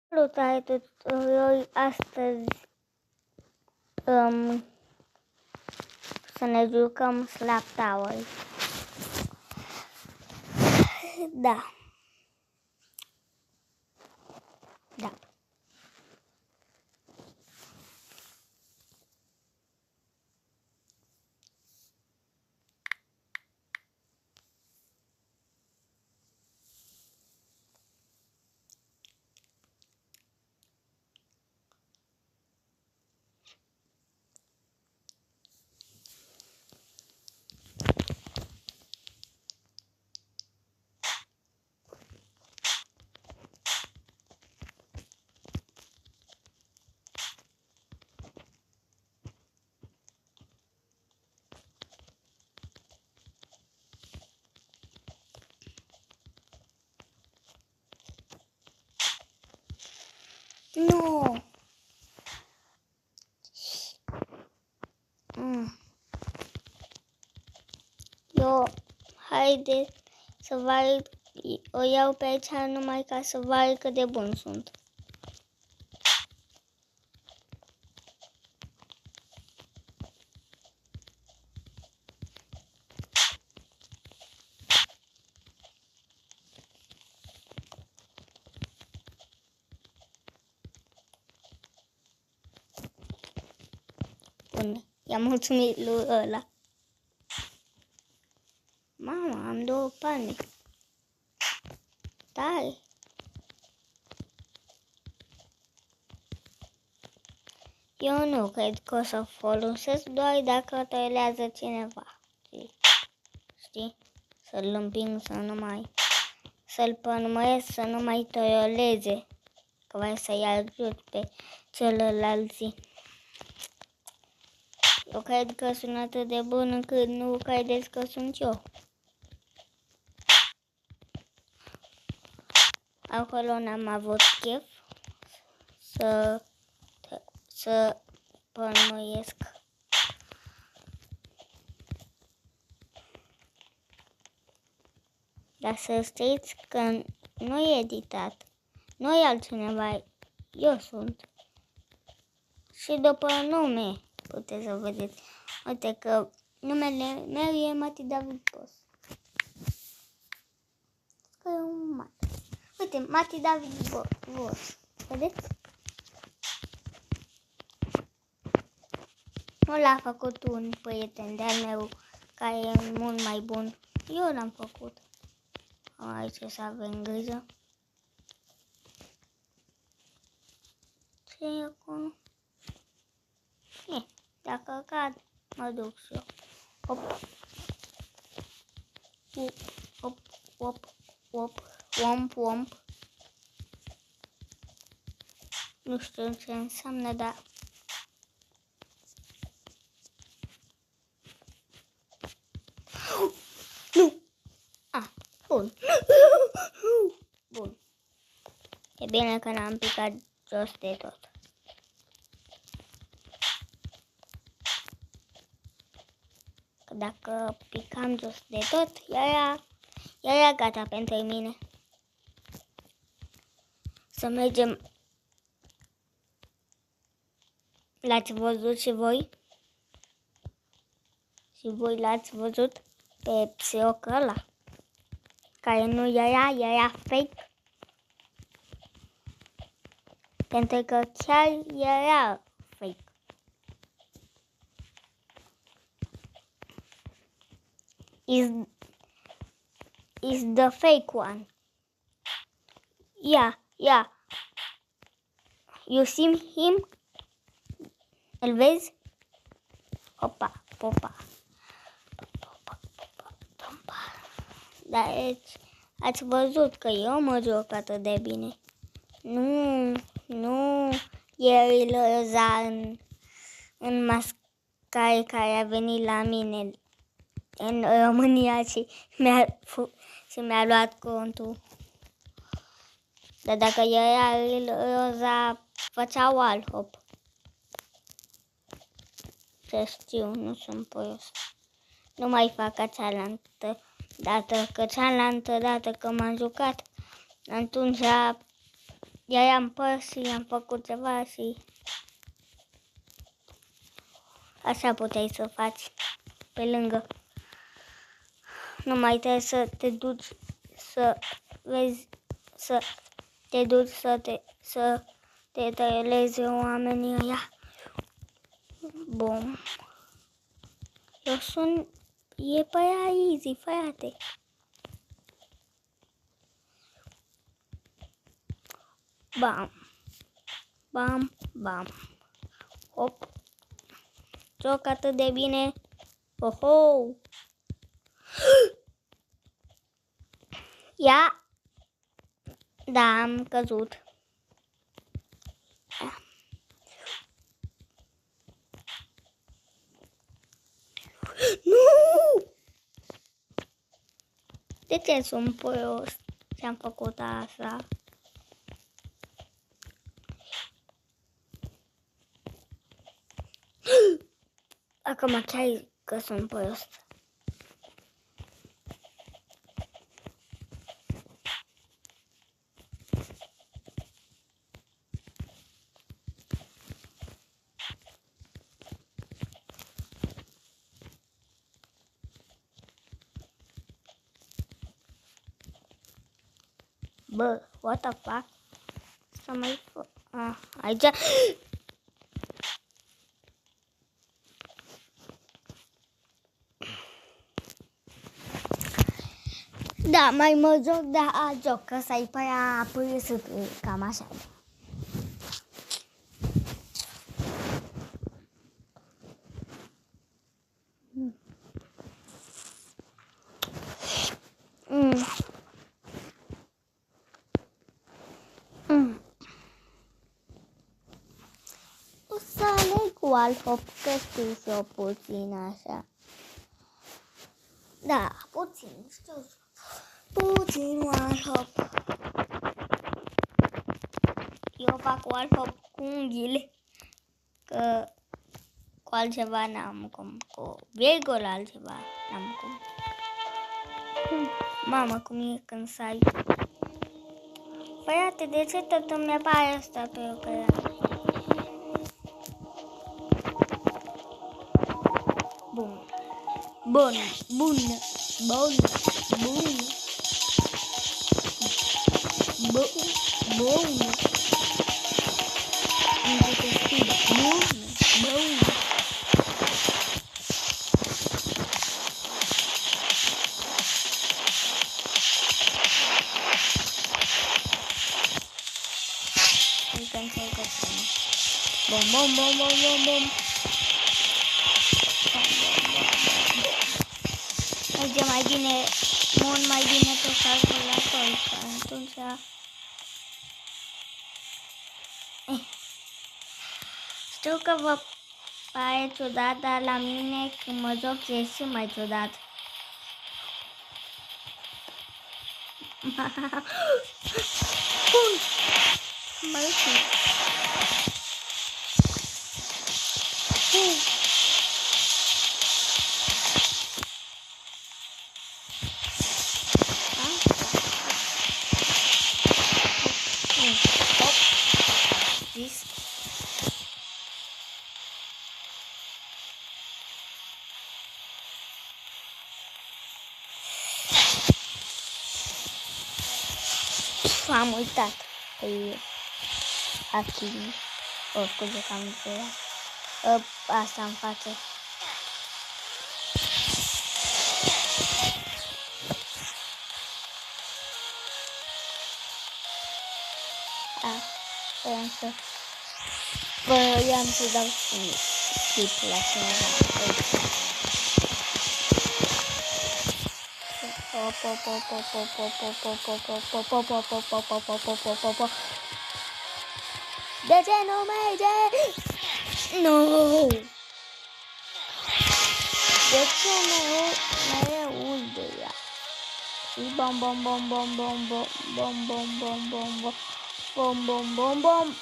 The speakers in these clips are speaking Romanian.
Salutare tuturor! Astăzi să ne jucăm Slap Tower. Da. Nu! Eu, haide să vă arăt, o iau pe aici numai ca să vă arăt cât de bun sunt. Bun, i-am mulțumit lui ăla. Mama, am 2 palme. Tare. Eu nu cred că o să folosesc doar dacă toilează cineva. Știi? Să-l împing să-l pănumăresc să nu mai toioleze. Că vrei să-i ajut pe celălalți. Eu cred că sunt atât de bun încât nu credeți că sunt eu. Acolo n-am avut chef să pănumăresc. Dar să știți că nu e editat. Nu e altcineva, eu sunt. Și după nume puteți să vedeți. Uite că numele meu e Mati David Boss. Că e un Mati. Uite, Mati David Boss. Vedeți? Nu l-a făcut un prieten de-al meu care e mult mai bun. Eu l-am făcut. Aici să avem grijă. Ce e acolo? Dacă cad, mă duc și eu. Hop. Hop, hop, hop. Womp, womp. Nu știu ce înseamnă, dar... Nu! Bun. Bun. E bine că n-am picat jos de tot. Că dacă picam jos de tot, era gata pentru mine. Să mergem. L-ați văzut și voi? Și voi l-ați văzut pe psiocul ăla? Care nu era fake. Pentru că chiar era fake. Is the fake one. Yeah. You see him? Îl vezi? Opa, popa. Dar ați văzut că eu mă joc atât de bine. Nu, el ăla în mascare care a venit la mine în România și mi-a luat contul. Dar dacă era roza, făcea wallhop. Să știu, nu sunt prost. Nu mai fac ca cealaltă dată, că cealaltă dată că m-am jucat, atunci Iar i-am păs și i-am făcut ceva și așa puteai să faci pe lângă. Nu mai trebuie să te duci să vezi, să te duci să te tăieleze oamenii ăia. Bun. E pe aia easy, frate. Bam. Bam, bam. Hop. Joc atât de bine. Oho! Ia! Da, am căzut. Nu! De ce sunt prost? Ce-am făcut așa? Acum chiar că sunt prost. Bă, what the fuck? Să mai aici. Da, mai mă joc, da, joc, că să-i pe aia apoi să cam așa. O să aleg wallhop, că știu și eu puțin așa. Da, puțin, știu. Puțin wallhop. Eu fac wallhop cu unghiile, că cu altceva n-am cum, cu virgulă altceva n-am cum. Mamă, cum e când sai. Frate, de ce tot îmi apare asta pe ecran? Bun. Bun, bun, bun, bun. Bun, bun. Bun, bun. Bom, bom, bom, bom, bom, bom. Merge mai bine, mult mai bine pe calculator, că atunci... Știu că vă pare ciudat, dar la mine când mă joc e și mai ciudat. Bun! Mă duc. Am uitat că e Achille. O, scuze că am uitat. Asta în față. Voiam să dau skip la cineva. De ce nu merge? Nu! De ce nu mereu unde ea? Și bom bom bom bom bom bom bom bom bom bom bom bom bom bom.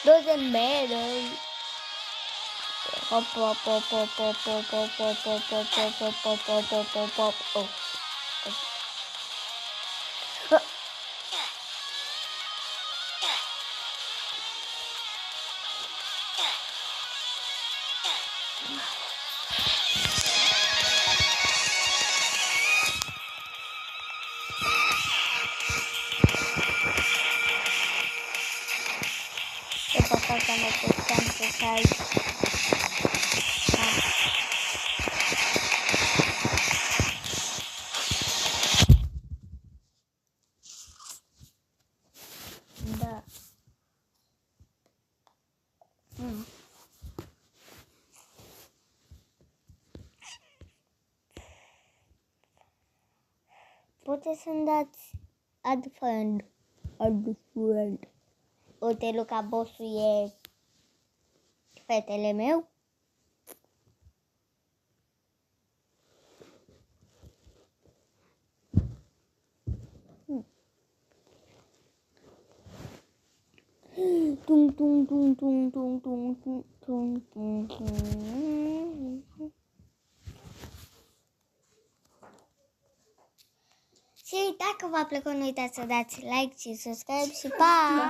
Doesn't matter. Hop hop hop hop hop hop hop hop hop hop hop hop hop hop hop hop. Ce păcat că nu puteam să stai. Da. Puteți să-mi dați add friend. Uite, Luca, bossul e fetele meu. Tung tung tung tung tung tung tung tung tung. Și dacă v-a plăcut, nu uitați să dați like și subscribe și pa!